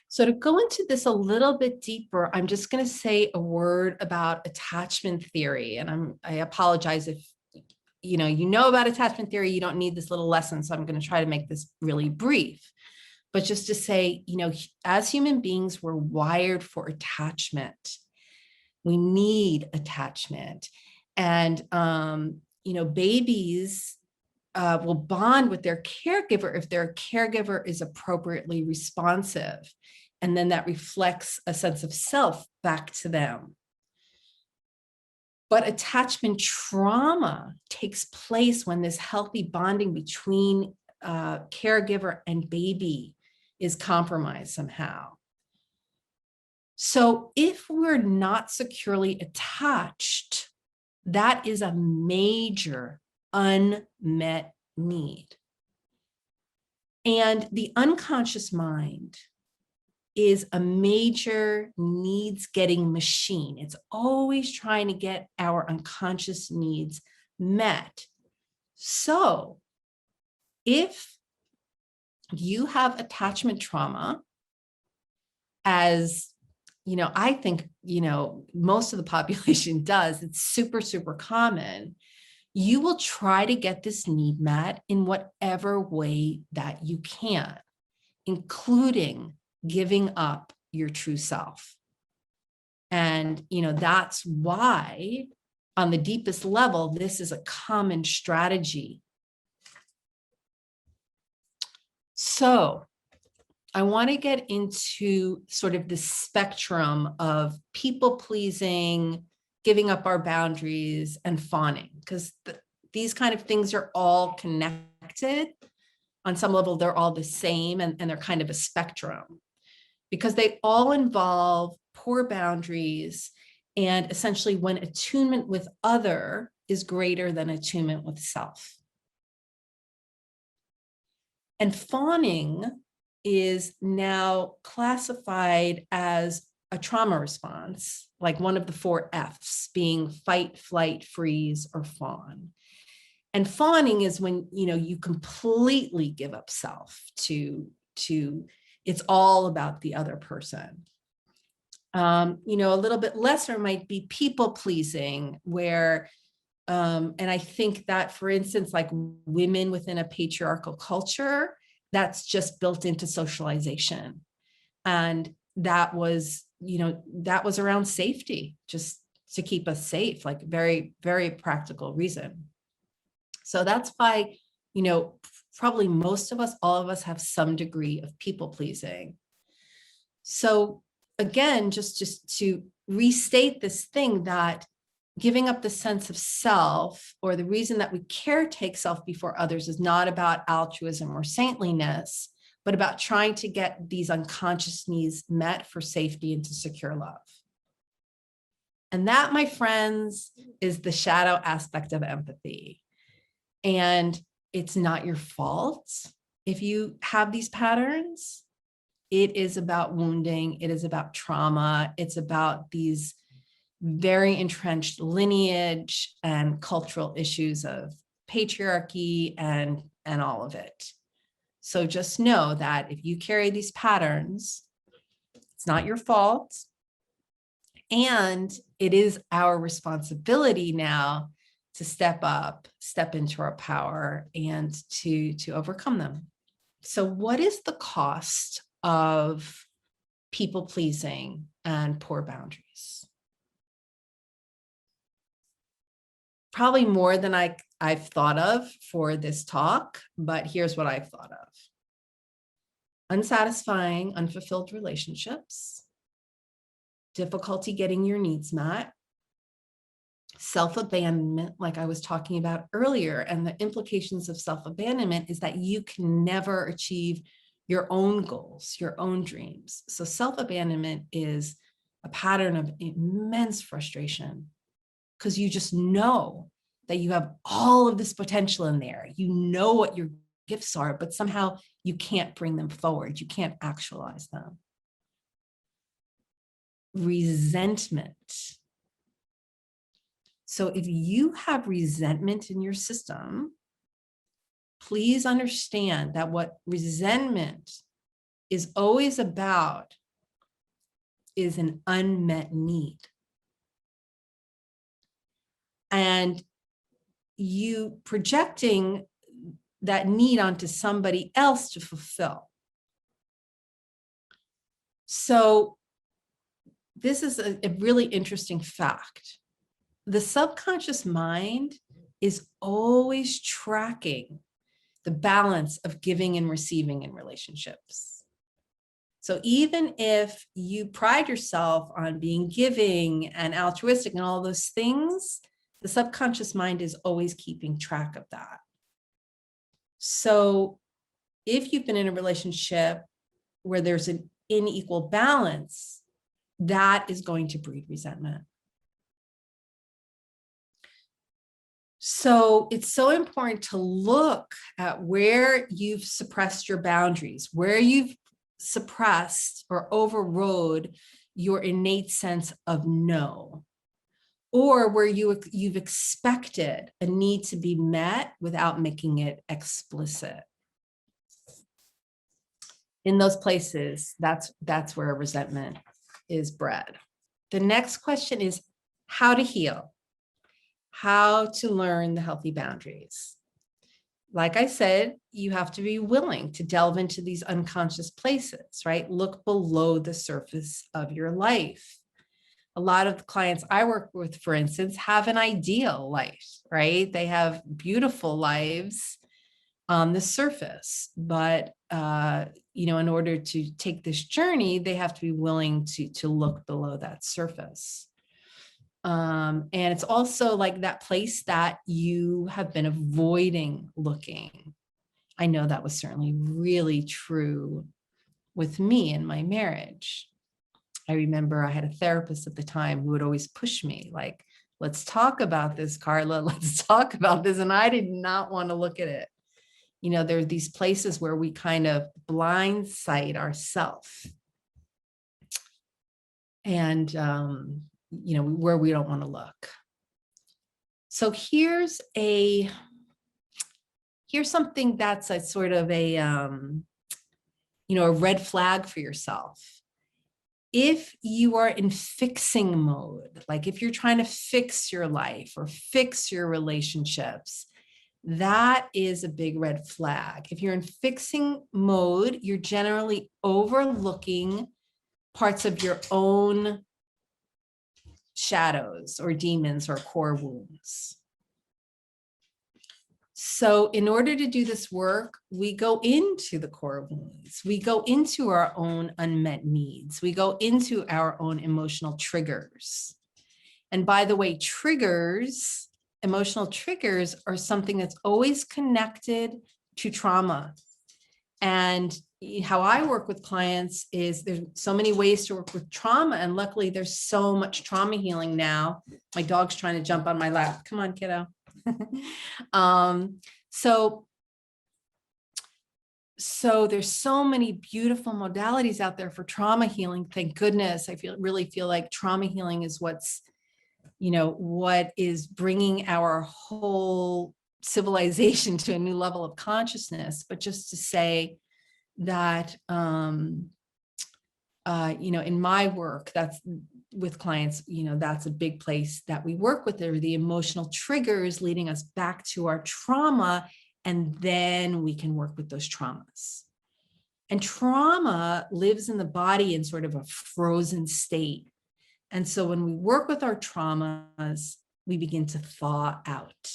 So to go into this a little bit deeper, I'm just going to say a word about attachment theory. And I apologize if you know about attachment theory, you don't need this little lesson. So I'm going to try to make this really brief. But just to say, as human beings, we're wired for attachment. We need attachment. And, babies will bond with their caregiver if their caregiver is appropriately responsive. And then that reflects a sense of self back to them. But attachment trauma takes place when this healthy bonding between caregiver and baby is compromised somehow. So if we're not securely attached, that is a major unmet need. And the unconscious mind is a major needs-getting machine. It's always trying to get our unconscious needs met. So if you have attachment trauma, as I think, most of the population does, it's super, super common, you will try to get this need met in whatever way that you can, including giving up your true self. And, that's why on the deepest level, this is a common strategy. So I want to get into sort of the spectrum of people pleasing, giving up our boundaries, and fawning, because these kind of things are all connected. On some level, they're all the same, and they're kind of a spectrum, because they all involve poor boundaries and essentially when attunement with other is greater than attunement with self. And fawning is now classified as a trauma response, like one of the 4 Fs, being fight, flight, freeze, or fawn. And fawning is when, you completely give up self to it's all about the other person. A little bit lesser might be people pleasing, where, and I think that, for instance, like women within a patriarchal culture, that's just built into socialization. And that was around safety, just to keep us safe, like very, very practical reason. So that's why, probably most of us, all of us have some degree of people pleasing. So again, just to restate this thing, that giving up the sense of self, or the reason that we caretake self before others, is not about altruism or saintliness, but about trying to get these unconscious needs met for safety and to secure love. And that, my friends, is the shadow aspect of empathy. And it's not your fault if you have these patterns. It is about wounding. It is about trauma. It's about these very entrenched lineage and cultural issues of patriarchy and all of it. So just know that if you carry these patterns, it's not your fault. And it is our responsibility now to step up, step into our power, and to overcome them. So what is the cost of people pleasing and poor boundaries? Probably more than I've thought of for this talk, but here's what I've thought of. Unsatisfying, unfulfilled relationships, difficulty getting your needs met, self-abandonment, like I was talking about earlier. And the implications of self-abandonment is that you can never achieve your own goals, your own dreams. So self-abandonment is a pattern of immense frustration, because you just know that you have all of this potential in there. You know what your gifts are, but somehow you can't bring them forward. You can't actualize them. Resentment. So if you have resentment in your system, please understand that what resentment is always about is an unmet need. And you projecting that need onto somebody else to fulfill. So this is a really interesting fact. The subconscious mind is always tracking the balance of giving and receiving in relationships. So even if you pride yourself on being giving and altruistic and all those things, the subconscious mind is always keeping track of that. So if you've been in a relationship where there's an unequal balance, that is going to breed resentment. So it's so important to look at where you've suppressed your boundaries, where you've suppressed or overrode your innate sense of no, or where you've expected a need to be met without making it explicit. In those places, that's where resentment is bred. The next question is how to heal, how to learn the healthy boundaries. Like I said, you have to be willing to delve into these unconscious places, right? Look below the surface of your life. A lot of the clients I work with, for instance, have an ideal life, right? They have beautiful lives on the surface, but in order to take this journey, they have to be willing to look below that surface. And it's also like that place that you have been avoiding looking. I know that was certainly really true with me in my marriage. I remember I had a therapist at the time who would always push me, like, let's talk about this, Carla, let's talk about this. And I did not want to look at it. There are these places where we kind of blindside ourselves. And, where we don't want to look. So here's something that's a sort of a red flag for yourself. If you are in fixing mode, like if you're trying to fix your life or fix your relationships, that is a big red flag. If you're in fixing mode, you're generally overlooking parts of your own shadows or demons or core wounds. So in order to do this work, we go into the core wounds. We go into our own unmet needs. We go into our own emotional triggers. And by the way, emotional triggers are something that's always connected to trauma. And how I work with clients is there's so many ways to work with trauma. And luckily there's so much trauma healing now. My dog's trying to jump on my lap. Come on, kiddo. So there's so many beautiful modalities out there for trauma healing. Thank goodness. I really feel like trauma healing is what is bringing our whole civilization to a new level of consciousness. But just to say that, in my work, that's with clients, that's a big place that we work with. There are the emotional triggers leading us back to our trauma, and then we can work with those traumas. And trauma lives in the body in sort of a frozen state. And so when we work with our traumas, we begin to thaw out.